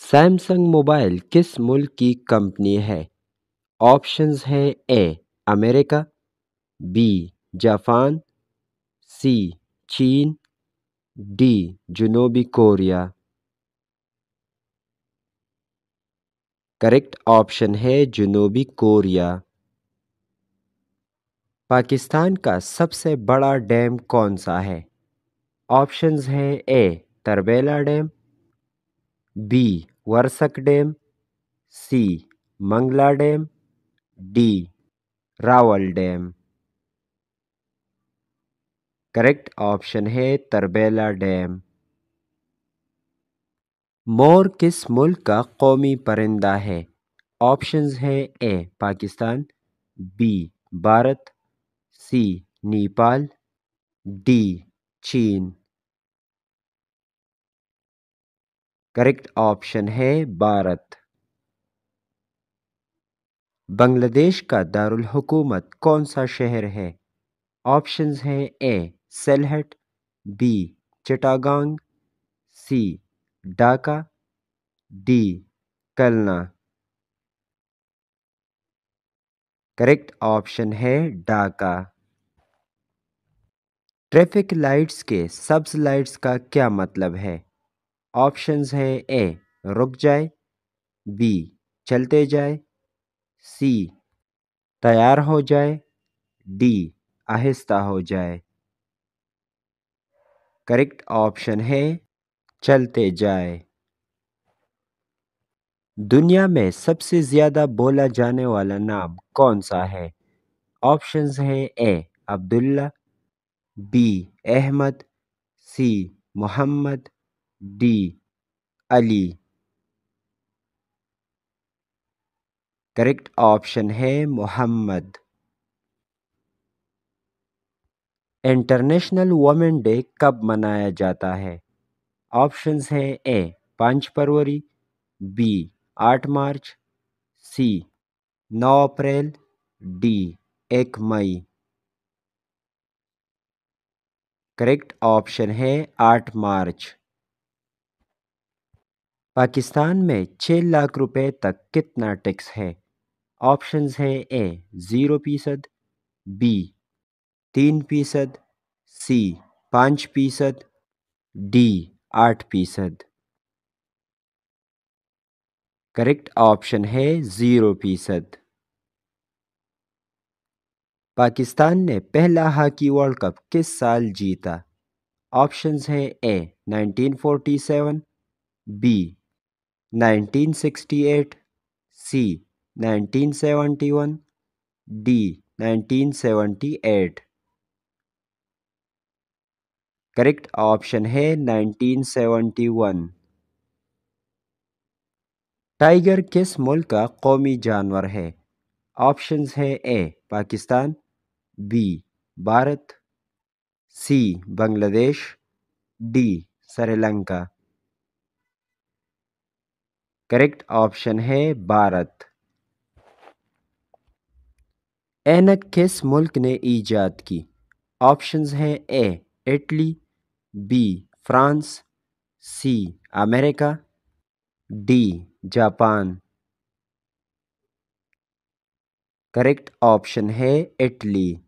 Samsung mobile किस मुल्क की कंपनी है? ऑप्शंस है ए अमेरिका, बी जापान, सी चीन, डी जनूबी कोरिया। करेक्ट ऑप्शन है जनूबी कोरिया। पाकिस्तान का सबसे बड़ा डैम कौन सा है? ऑप्शंस है A Tarbela dam, B Warsak dam, C Mangla dam, D Rawal dam. Correct option है तरबेला डैम। मोर किस मुल्क का कौमी परिंदा है? ऑप्शंस है A Pakistan, B Bharat, C Nepal, D चीन। करेक्ट ऑप्शन है भारत। बांग्लादेश का दारुल हुकूमत कौन सा शहर है? ऑप्शंस है ए सलहट, बी चिटागांग, सी ढाका, डी कलना। करेक्ट ऑप्शन है ढाका। ट्रैफिक लाइट्स के सब्ज लाइट्स का क्या मतलब है? ऑप्शंस है ए रुक जाए, बी चलते जाए, सी तैयार हो जाए, डी आहिस्ता हो जाए। करेक्ट ऑप्शन है चलते जाए। दुनिया में सबसे ज्यादा बोला जाने वाला नाम कौन सा है? ऑप्शंस है A Abdullah, B Ahmad, C Muhammad, D Ali. Correct option है मोहम्मद। इंटरनेशनल वुमेन डे कब मनाया जाता है? ऑप्शंस है ए 5 फरवरी, बी 8 मार्च, सी 9 अप्रैल, डी 1 मई। करेक्ट ऑप्शन है 8 मार्च। पाकिस्तान में 6 लाख रुपए तक कितना टैक्स है? ऑप्शंस है ए 0%, बी 3%, सी 5%, डी 8%। करेक्ट ऑप्शन है 0%। पाकिस्तान ने पहला हॉकी वर्ल्ड कप किस साल जीता? ऑप्शंस है ए 1947, बी 1968, सी 1971, डी 1978। करेक्ट ऑप्शन है 1971। टाइगर किस मुल्क का कौमी जानवर है? ऑप्शंस है A Pakistan, B Bharat, C Bangladesh, D Sri Lanka. Correct option है भारत। ऐनक किस मुल्क ने ईजाद की? ऑप्शंस है A Italy, B France, C America, D Japan. Correct option है इटली।